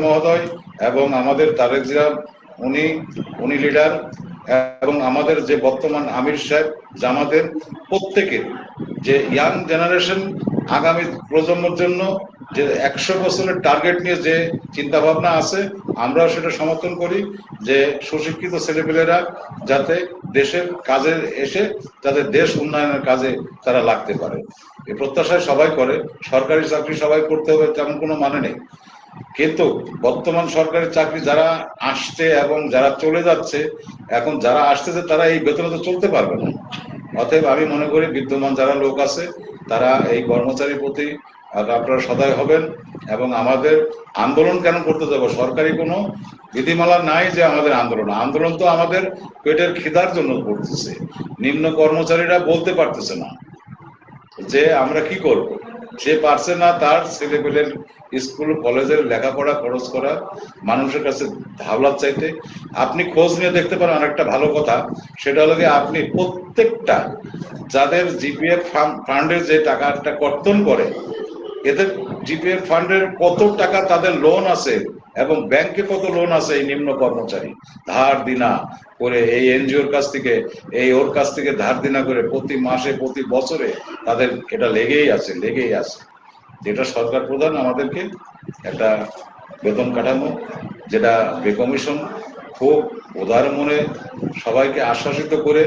মহোদয় এবং আমাদের তারেক জিয়া উনি লিডার, এবং আমাদের যে বর্তমান আমির সাহেব জামাতের প্রত্যেকের যে ইয়াং জেনারেশন আগামী প্রজন্মের জন্য যে 100 বছরের টার্গেট নিয়ে যে চিন্তা ভাবনা আছে, আমরাও সেটা সমর্থন করি যে সুশিক্ষিত ছেলেপেলেরা যাতে দেশের কাজে এসে যাতে দেশ উন্নয়নের কাজে তারা লাগতে পারে, এই প্রত্যাশায় সবাই করে। সরকারি চাকরি সবাই করতে হবে তেমন কোনো মানে নেই, কিন্তু বর্তমান সরকারি চাকরি যারা আসছে এবং যারা চলে যাচ্ছে, এখন যারা আসতেছে তারা এই বেতনে তো চলতে পারবে না। অতএব আমি মনে করি বিদ্যমান যারা লোক আছে তারা এই কর্মচারীর প্রতি আপনারা সদয় হবেন, এবং আমাদের আন্দোলন কেন করতে যাব, সরকারি কোনো বিধিমালা নাই যে আমাদের আন্দোলন তো আমাদের পেটের খিদার জন্য করতেছে। নিম্ন কর্মচারীরা বলতে পারতেছে না যে আমরা কি করব, সে পারছে না তার ছেলেপেলের স্কুল কলেজের লেখাপড়া খরচ করা, মানুষের কাছে ধাওলাত চাইতে। আপনি খোঁজ নিয়ে দেখতে পারেন আরেকটা ভালো কথা, সেটা হলো যে আপনি প্রত্যেকটা যাদের জিপিএফ ফান্ডের যে টাকাটা কর্তন করে, এদের জিপিএফ ফান্ডের কত টাকা তাদের লোন আছে এবং ব্যাংকে কত লোন আছে এই নিম্ন কর্মচারী ধার দিনা করে এই এনজিওর কাছ থেকে ওর কাছ থেকে ধার দিনা করে প্রতি মাসে প্রতি বছরে তাদের এটা লেগেই আছে। যেটা সরকার প্রধান আমাদেরকে একটা বেতন কাঠামো, যেটা পে কমিশন খুব উদার মনে সবাইকে আশ্বাসিত করে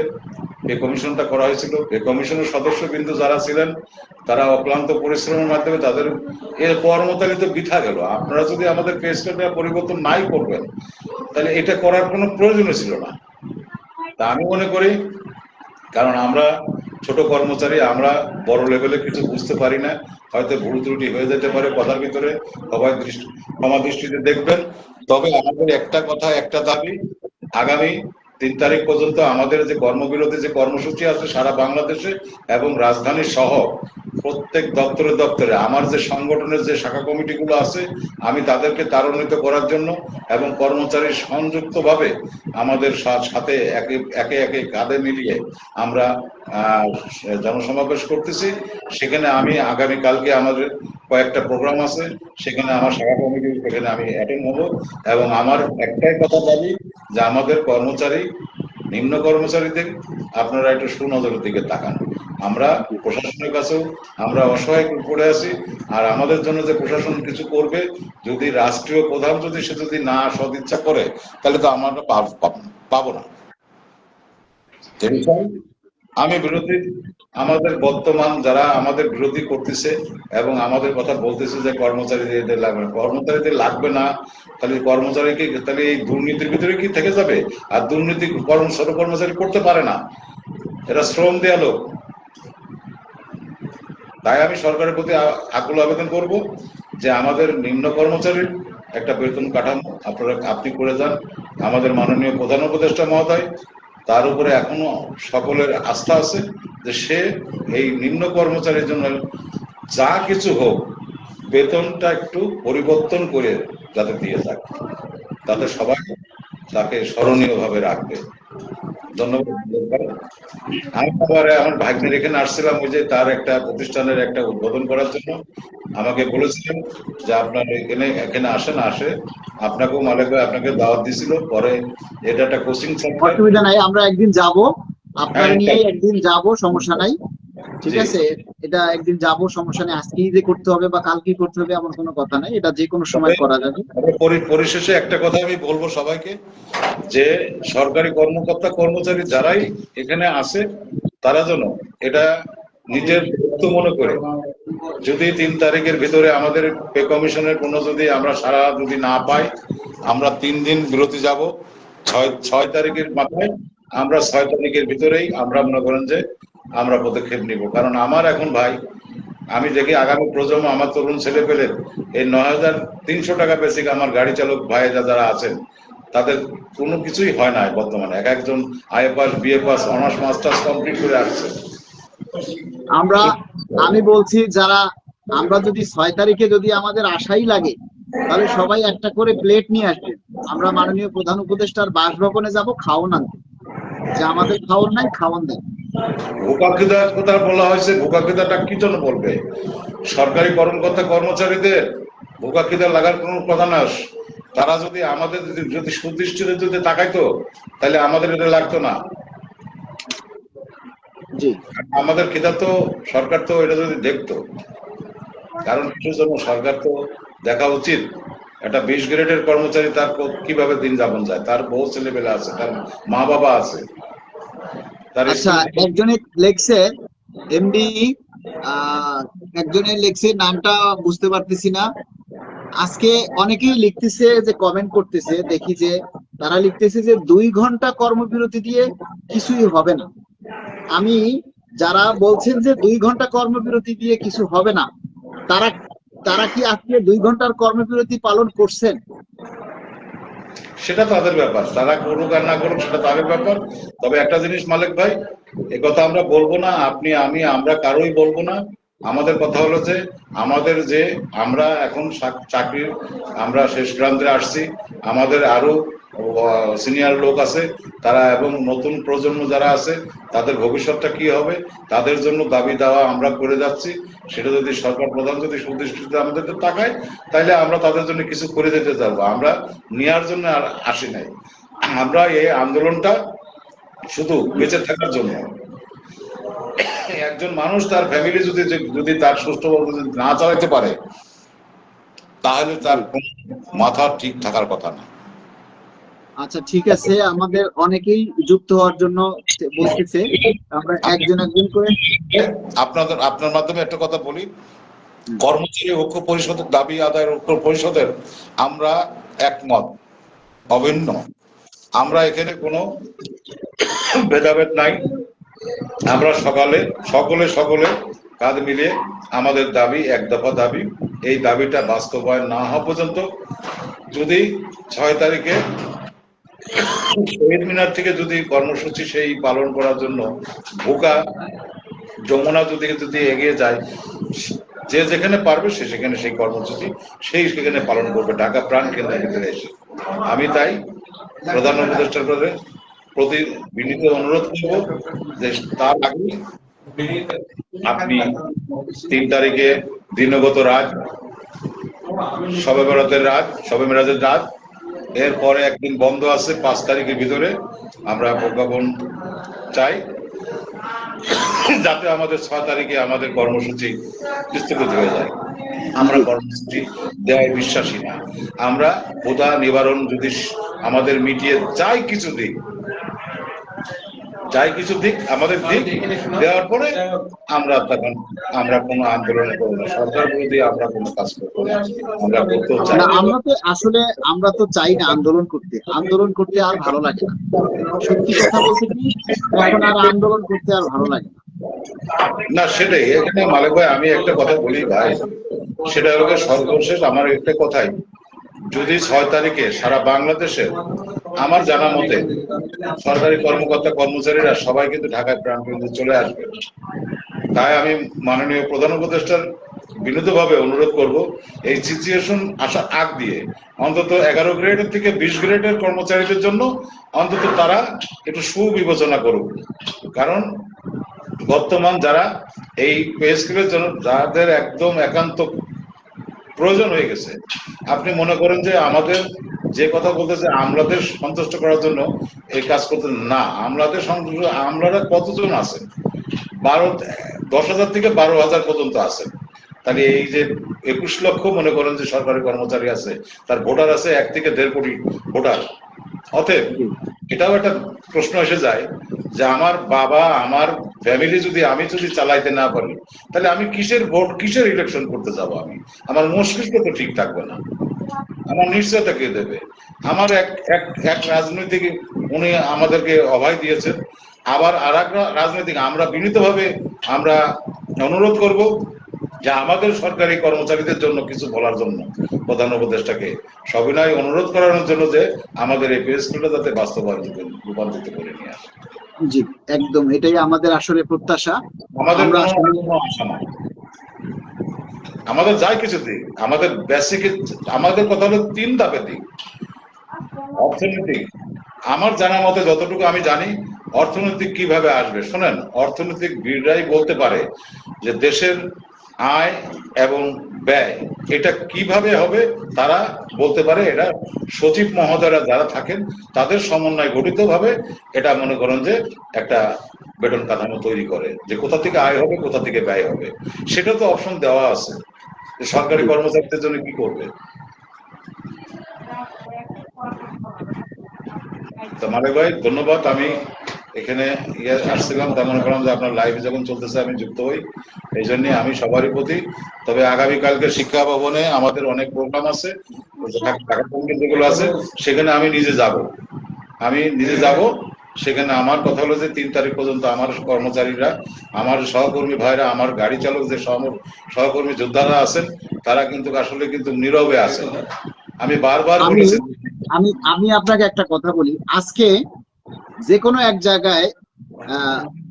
পে কমিশনটা করা হয়েছিল। পে কমিশনের সদস্যবৃন্দ যারা ছিলেন তারা অক্লান্ত পরিশ্রমের মাধ্যমে তাদের এর কর্মতালিত বৃথা গেল। আপনারা যদি আমাদের পে স্কেলটা পরিবর্তন নাই করবেন তাহলে এটা করার কোনো প্রয়োজনই ছিল না। তা আমি মনে করি, কারণ আমরা ছোট কর্মচারী, আমরা বড় লেভেলে কিছু বুঝতে পারি না, হয়তো ভুল ত্রুটি হয়ে যেতে পারে কথার ভিতরে, সবাই ক্ষমা দৃষ্টিতে দেখবেন। তবে আমাদের একটা কথা, একটা দাবি, আগামী 3 তারিখ পর্যন্ত আমাদের যে কর্মবিরতি যে কর্মসূচি আছে সারা বাংলাদেশে এবং রাজধানী সহ প্রত্যেক দপ্তরে আমার যে সংগঠনের যে শাখা কমিটিগুলো আছে আমি তাদেরকে ত্বরান্বিত করার জন্য এবং কর্মচারী সংযুক্তভাবে আমাদের সাথে একে একে কাঁধে মিলিয়ে আমরা জনসমাবেশ করতেছি। সেখানে আমি আগামীকালকে আমাদের কয়েকটা প্রোগ্রাম আছে, সেখানে আমার শাখা কমিটি সেখানে আমি অ্যাটেন্ড হব, এবং আমার একটাই কথা দাবি যে আমাদের কর্মচারী নিম্ন কর্মচারীদের আপনারা একটু সুনজরের দিকে তাকান। আমরা প্রশাসনের কাছেও আমরা অসহায় পড়ে আছি, আর আমাদের জন্য যে প্রশাসন কিছু করবে, যদি রাষ্ট্রীয় প্রধান যদি সে যদি না সদিচ্ছা করে তাহলে তো আমরা পাবো না। আমি বিরোধী, আমাদের বর্তমান যারা আমাদের বিরোধী করতেছে এবং আমাদের কথা বলতেছে যে কর্মচারীদের লাগবে না, তাহলে কর্মচারীকে তাহলে এই দুর্নীতির ভিতরে কি থেকে যাবে? আর দুর্নীতি ছোট কর্মচারী করতে পারে না, এরা শ্রম দেয়া লোক। তাই আমি সরকারের প্রতি আকুল আবেদন করব যে আমাদের নিম্ন কর্মচারীর একটা বেতন কাঠামো আপনি করে যান। আমাদের মাননীয় প্রধান উপদেষ্টা মহোদয়, তার উপরে এখনো সকলের আস্থা আছে যে সে এই নিম্ন কর্মচারীর জন্য যা কিছু হোক বেতনটা একটু পরিবর্তন করে যাতে দিয়ে যাক, তাতে সবাই তাকে স্মরণীয় ভাবে রাখবে। ধন্যবাদ। আমি আবার আমার ভাগ্নের এখানে আসছিলাম, ওই যে তার একটা প্রতিষ্ঠানের একটা উদ্বোধন করার জন্য আমাকে বলেছিলেন যে আপনার এখানে আসে আপনাকেও মালিক ভাই আপনাকে দাওয়াত দিছিল, পরে এটা একটা কোচিং সেন্টার। অসুবিধা নাই, আমরা একদিন যাব, আপনার নিয়ে একদিন যাব, সমস্যা নাই, ঠিক আছে? এটা একদিন যাব, সমস্যা নেই। আজকেই যে করতে হবে বা কালকেই করতে হবে এমন কোনো কথা নাই, এটা যে কোনো সময় করা যাবে। পরিশেষে একটা কথা আমি বলবো সবাইকে, যে সরকারি কর্মকর্তা কর্মচারী যারাই এখানে আছে তারা যেন এটা নিজের দায়িত্ব মনে করে, যদি 3 তারিখের ভিতরে আমাদের পে কমিশনের কোনো যদি আমরা সারা যদি না পাই, আমরা 3 দিন বিরতি যাব। 6 তারিখের মাথায় আমরা 6 তারিখের ভিতরেই আমরা মনে করেন যে আমরা পদক্ষেপ নিব। কারণ আমার এখন ভাই, আমি দেখি আগামী প্রজন্ম আমার তরুণ ছেলে পেলে এই 9300 টাকা বেসিক আমার গাড়ি চালক ভাই যারা আছেন তাদের কোনো কিছুই হয় না বর্তমানে। একজন IA pass, BA pass, honours masters complete করে আসছে। আমি বলছি যারা আমরা যদি 6 তারিখে যদি আমাদের আশাই লাগে তাহলে সবাই একটা করে প্লেট নিয়ে আসবেন। আমরা মাননীয় প্রধান উপদেষ্টার বাসভবনে যাব খাওয়ান আনতে, যে আমাদের খাওয়ান নাই, খাওয়ান দেন। ভোকাখিদার কথা বলা হয়েছে, ভোকাখিদাটা কি জন্য বলবে? সরকারি কর্মকর্তা কর্মচারীদের ভোকা খিদা লাগার কোনো কথা না। তারা যদি আমাদের যদি সুদৃষ্টিতে যদি তাকাইতো তাহলে আমাদের এটা লাগতো না। জি, আমাদের খিদা তো সরকার তো এটা যদি দেখতো, কারণ কিছুর জন্য সরকার তো দেখা উচিত একটা 20 গ্রেডের কর্মচারী তার কিভাবে দিন যাপন যায়, তার বউ ছেলেবেলা আছে, তার মা বাবা আছে, তার আচ্ছা, স্ত্রী। একজনে লেখছে এমডি, একজনের লেখছে, নামটা বুঝতে পারতেছি না। আজকে অনেকেই লিখতেছে, যে কমেন্ট করতেছে, দেখি যে তারা লিখতেছে যে 2 ঘন্টা কর্মবিরতি দিয়ে কিছুই হবে না। আমি, যারা বলছেন যে 2 ঘন্টা কর্মবিরতি দিয়ে কিছু হবে না, তারা তারা কি আজকে 2 ঘন্টার কর্মবিরতি পালন করছেন? সেটা তাদের ব্যাপার, তারা করুক আর না করুক সেটা তাদের ব্যাপার। তবে একটা জিনিস মালিক ভাই, এ কথা আমরা বলবো না, আপনি আমি আমরা কারোই বলবো না। আমাদের কথা হলো যে আমাদের যে আমরা এখন চাকরির আমরা শেষ প্রান্তে আসছি, আমাদের আরো সিনিয়র লোক আছে তারা, এবং নতুন প্রজন্ম যারা আছে তাদের ভবিষ্যৎটা কি হবে তাদের জন্য দাবি দেওয়া আমরা করে যাচ্ছি। সেটা যদি সরকার প্রধান যদি সুদৃষ্টিতে আমাদের তাকায় তাহলে আমরা তাদের জন্য কিছু করে দিতে যাবো, আমরা নেওয়ার জন্য আর আসি নাই। আমরা এই আন্দোলনটা শুধু বেঁচে থাকার জন্য। একজন মানুষ তার ফ্যামিলি যদি যদি তার সুষ্ঠুভাবে যদি না চালাতে পারে তাহলে তার মাথা ঠিক থাকার কথা না। আচ্ছা, ঠিক আছে, আমাদের অনেকেই যুক্ত হওয়ার জন্য বলতেছে, আমরা একজন একজন করে। আপনার মাধ্যমে একটা কথা বলি, কর্মচারী ঐক্য পরিষদের দাবি আদায়ের ঐক্য পরিষদের আমরা একমত, অভিন্ন। আমরা এখানে কোনো ভেদাভেদ নাই। আমরা সকলে কাঁধ মিলিয়ে আমাদের দাবি এক দফা দাবি, এই দাবিটা বাস্তবায়ন না হওয়া পর্যন্ত, যদি 6 তারিখে শহীদ মিনার থেকে যদি কর্মসূচি সেই পালন করার জন্য ভোকা যমুনা যদি এগিয়ে যায়, যে যেখানে পারবে সে সেখানে সেই কর্মসূচি সেখানে পালন করবে, ঢাকা প্রাণ কেন্দ্রের ভিতরে এসে। আমি তাই প্রধান উপদেষ্টার প্রতি বিনীত অনুরোধ করব যে তার আগে আপনি 3 তারিখে দিনগত রাত, শবে বরাতের রাত, শবে মেরাজের রাত, এরপরে একদিন বন্ধ আছে 5 তারিখের ভিতরে আমরা প্রজ্ঞাপন চাই, যাতে আমাদের 6 তারিখে আমাদের কর্মসূচি স্থগিত হয়ে যায়। আমরা কর্মসূচি দেওয়ায় বিশ্বাসী না। আমরা ক্ষুধা নিবারণ যদি আমাদের মিটিয়ে যাই কিছু দিক আমাদের দিক দেওয়ার পরে আমরা তখন আমরা কোনো আন্দোলন করবো না, সরকার বিরোধী আমরা কোনো কাজ করবো না, আমরা করতেও চাই না, না। আমরা তো আসলে আমরা তো চাই না আন্দোলন করতে আর ভালো লাগে না। সত্যি কথা বলতে কি, এখন আর আন্দোলন করতে আর ভালো লাগে না। না সেটাই, এখানে মালিক ভাই আমি একটা কথা বলি ভাই, সেটা হলো সর্বশেষ আমার একটা কথাই, যদি 6 তারিখে সারা বাংলাদেশে আমার জানা মতে সরকারি কর্মকর্তা কর্মচারীরা সবাই কিন্তু ঢাকায় প্রাণকেন্দ্রে চলে আসবে, তাই আমি মাননীয় প্রধান উপদেষ্টার বিনীতভাবে অনুরোধ করব এই সিচুয়েশন আসার আগ দিয়ে অন্তত 11 গ্রেডের থেকে 20 গ্রেডের কর্মচারীদের জন্য অন্তত তারা একটু সুবিবেচনা করুক। কারণ বর্তমান যারা এই পে স্কেলের জন্য যাদের একদম একান্ত প্রয়োজন হয়ে গেছে, আপনি মনে করেন যে আমাদের যে কথা বলতেছে আমলাদের সন্তুষ্ট করার জন্য এই কাজ করতে না, আমলারা কতজন আছে? 10,000 থেকে 12,000 পর্যন্ত আছে। তাহলে এই যে 21 লক্ষ মনে করেন যে সরকারি কর্মচারী আছে, তার ভোটার আছে 1 থেকে 1.5 কোটি ভোটার। অতএব এটাও একটা প্রশ্ন এসে যায় যে আমার বাবা আমার ফ্যামিলি যদি আমি যদি চালাইতে না পারি তাহলে আমি কিসের ইলেকশন করতে যাব? আমি আমার মস্তিষ্ক তো ঠিক থাকবে না, আমার নিশ্চয়তা কে দেবে? আমার এক রাজনৈতিক উনি আমাদেরকে অভয় দিয়েছেন, আবার আর এক রাজনৈতিক আমরা বিনীতভাবে আমরা অনুরোধ করব যে আমাদের সরকারি কর্মচারীদের জন্য কিছু বলার জন্য প্রধান উপদেষ্টাকে সবিনয় অনুরোধ করানোর জন্য যে আমাদের এই পে স্কেলটা যাতে বাস্তবায়ন রূপান্তরিত করে নিয়ে আসে। জি, একদম এটাই আমাদের আসলে প্রত্যাশা। আমাদের কোনো আশা নাই, আমাদের যাই কিছু দিক, আমাদের বেসিক আমাদের কথা হলো 3 ধাপের দিক। অর্থনৈতিক, আমার জানা মতে যতটুকু আমি জানি অর্থনৈতিক কিভাবে আসবে, শোনেন, অর্থনৈতিক বিড়াই বলতে পারে যে দেশের আয় এবং ব্যয় এটা কিভাবে হবে তারা বলতে পারে। এটা সচিব মহোদয়রা যারা থাকেন তাদের সমন্বয় গঠিত ভাবে এটা মনে করেন যে একটা বেতন কাঠামো তৈরি করে, যে কোথা থেকে আয় হবে কোথা থেকে ব্যয় হবে, সেটা তো অপশন দেওয়া আছে যে সরকারি কর্মচারীদের জন্য কি করবে। তো মালিক ভাই ধন্যবাদ। আমি এখানে আসছিলাম, তার মনে করলাম যে আপনার লাইভ যখন চলতেছে আমি যুক্ত হই, এই জন্য আমি সবারই প্রতি। তবে আগামীকালকে শিক্ষা ভবনে আমাদের অনেক প্রোগ্রাম আছে, যেগুলো আছে সেখানে আমি নিজে যাব। সেখানে আমার কথা হলো যে 3 তারিখ পর্যন্ত আমার কর্মচারীরা, আমার সহকর্মী ভাইরা, আমার গাড়ি চালক যে সহকর্মী যোদ্ধারা আছেন তারা কিন্তু আসলে কিন্তু নীরবে আছেন। আমি বারবার বলেছি। আমি আপনাকে একটা কথা বলি, আজকে যে কোনো এক জায়গায়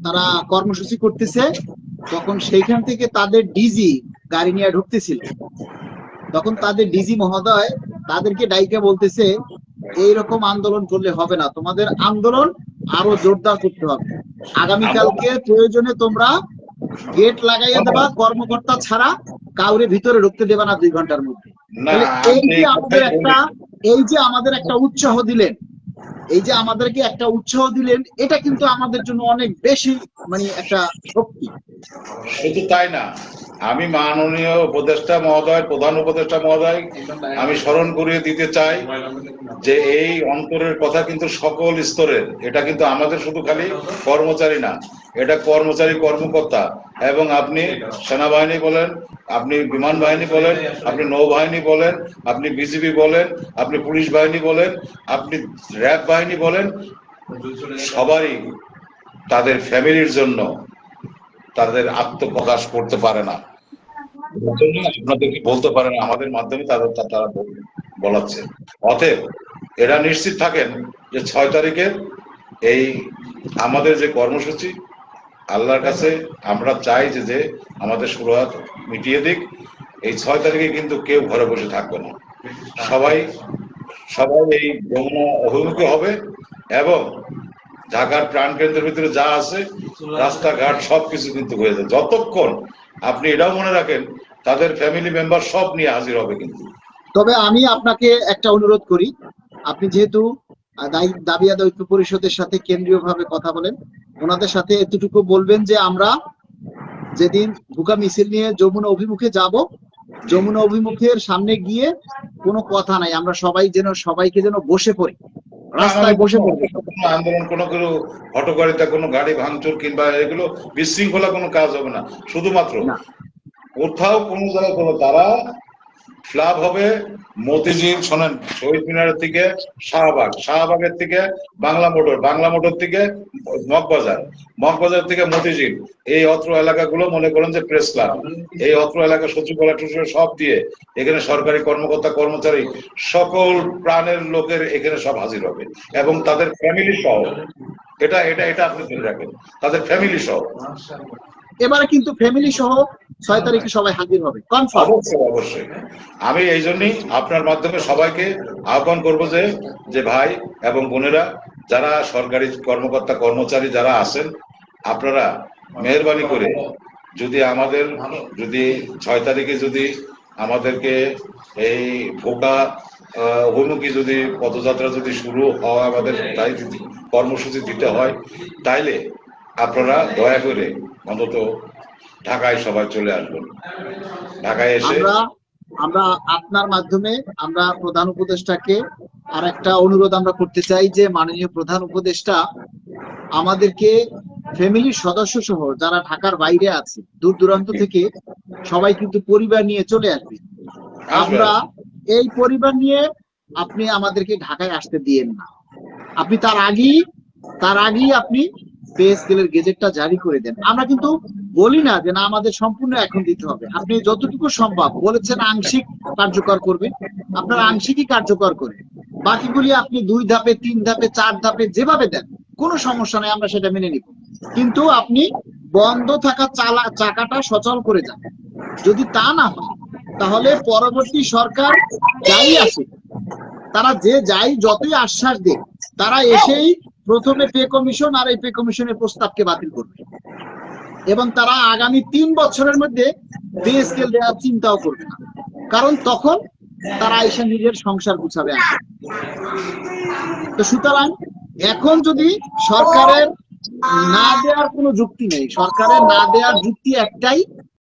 তারা কর্মসূচি করতেছে, তখন সেইখান থেকে তাদের ডিজি গাড়ি নিয়ে ঢুকতেছিল, তখন তাদের ডিজি মহোদয় তাদেরকে ডাইকে বলতেছে এইরকম আন্দোলন করলে হবে না, তোমাদের আন্দোলন আরো জোরদার করতে হবে, আগামীকালকে প্রয়োজনে তোমরা গেট লাগাইয়া দেবা, কর্মকর্তা ছাড়া কাউরে ভিতরে ঢুকতে দেবা না 2 ঘন্টার মধ্যে। এই যে আমাদের একটা উৎসাহ দিলেন, এটা কিন্তু আমাদের জন্য অনেক বেশি মানে একটা শক্তি। শুধু তাই না, আমি মাননীয় উপদেষ্টা মহোদয়, প্রধান উপদেষ্টা মহোদয় আমি স্মরণ করিয়ে দিতে চাই যে এই অন্তরের কথা কিন্তু সকল স্তরের, এটা কিন্তু আমাদের শুধু খালি কর্মচারী না, এটা কর্মচারী, কর্মকর্তা, এবং আপনি সেনাবাহিনী বলেন, আপনি বিমান বাহিনী বলেন, আপনি নৌবাহিনী বলেন, আপনি বিজিবি বলেন, আপনি পুলিশ বাহিনী বলেন, আপনি র্যাব বাহিনী বলেন, সবারই তাদের ফ্যামিলির জন্য তাদের আত্মপ্রকাশ করতে পারে না, আপনাদেরকে বলতে পারে না, আমাদের মাধ্যমে তারা বলাচ্ছে। অতএব এরা নিশ্চিত থাকেন যে 6 তারিখের এই আমাদের যে কর্মসূচি, আল্লাহর কাছে আমরা চাই যে আমাদের সুরাত মিটিয়ে দিক। এই 6 তারিখে কিন্তু কেউ ঘরে বসে থাকবে না, সবাই এই যমুনা অভিমুখী হবে, এবং ঢাকার প্রাণ কেন্দ্রের ভিতরে যা আছে রাস্তাঘাট সবকিছু কিন্তু হয়ে যায়। যতক্ষণ আপনি এটাও মনে রাখেন তাদের ফ্যামিলি মেম্বার সব নিয়ে হাজির হবে কিন্তু। তবে আমি আপনাকে একটা অনুরোধ করি, আপনি যেহেতু দাবি আদায় ঐক্য পরিষদের সাথে কেন্দ্রীয় ভাবে কথা বলেন, ওনাদের সাথে এতটুকু বলবেন যে আমরা যেদিন ভুকা মিছিল নিয়ে যমুনা অভিমুখে যাব, যমুনা অভিমুখের সামনে গিয়ে কোনো কথা নাই, আমরা সবাইকে যেন বসে পড়ি, রাস্তায় বসে পড়বে। আন্দোলন কোনো হটকারিতা, কোনো গাড়ি ভাঙচুর কিংবা এগুলো বিশৃঙ্খলা কোনো কাজ হবে না। শুধুমাত্র কোথাও কোনো জায়গায় কোনো তারা ফ্লাভ হবে মতিঝিল, শোনেন, শহীদ মিনারের থেকে শাহবাগের থেকে বাংলা মোটর থেকে মগবাজার থেকে মতিঝিল, এই অত্র এলাকাগুলো মনে করেন যে প্রেস ক্লাব, এই অত্র এলাকা সচিবালয় সব দিয়ে এখানে সরকারি কর্মকর্তা, কর্মচারী, সকল প্রাণের লোকের এখানে সব হাজির হবে, এবং তাদের ফ্যামিলি সহ। এটা আপনি ধরে রাখেন, তাদের ফ্যামিলি সহ। এবারে কিন্তু ফ্যামিলি সহ 6 তারিখে সবাই হাজির হবে, কনফার্ম। অবশ্যই আমি এই জন্যই আপনার মাধ্যমে সবাইকে আহ্বান করবো যে ভাই এবং বোনেরা, যারা সরকারি কর্মকর্তা, কর্মচারী যারা আছেন, আপনারা মেহেরবানি করে যদি 6 তারিখে যদি আমাদেরকে এই ভোকা অভিমুখী যদি পদযাত্রা যদি শুরু হওয়া, আমাদের তাই কর্মসূচি দিতে হয়, তাইলে আপনারা দয়া করে অন্তত ঢাকায় সবাই চলে আসবেন। ঢাকায় এসে আমরা আপনার মাধ্যমে আমরা প্রধান উপদেষ্টাকে আর একটা অনুরোধ আমরা করতে চাই যে মাননীয় প্রধান উপদেষ্টা আমাদেরকে ফ্যামিলির সদস্য সহ যারা ঢাকার বাইরে আছে, দূর দূরান্ত থেকে সবাই কিন্তু পরিবার নিয়ে চলে আসবে। আমরা এই পরিবার নিয়ে আপনি আমাদেরকে ঢাকায় আসতে দিয়েন না, আপনি তার আগেই আপনি পে স্কেলের গেজেটটা জারি করে দেন। আমরা কিন্তু বলি না যে না আমাদের সম্পূর্ণ এখন দিতে হবে, আপনি যতটুকু সম্ভব বলেছেন আংশিক কার্যকর করবেন, আপনারা আংশিকই কার্যকর করে বাকিগুলি আপনি 2 ধাপে 3 ধাপে 4 ধাপে যেভাবে দেন কোনো সমস্যা নাই, আমরা সেটা মেনে নিব, কিন্তু আপনি বন্ধ থাকা চাকাটা সচল করে যান। যদি তা না হয় তাহলে পরবর্তী সরকার যাই আসে, তারা যাই যতই আশ্বাস দেয়, তারা এসেই প্রথমে পে কমিশন আর এই পে কমিশনের প্রস্তাবকে বাতিল করবে, এবং তারা আগামী 3 বছরের মধ্যে পে স্কেল দেওয়ার চিন্তাও করবে না, কারণ তখন তারা এসে নিজের সংসার গুছাবে আসে। তো সুতরাং এখন যদি সরকারের না দেওয়ার কোনো যুক্তি নেই, সরকারের না দেওয়ার যুক্তি একটাই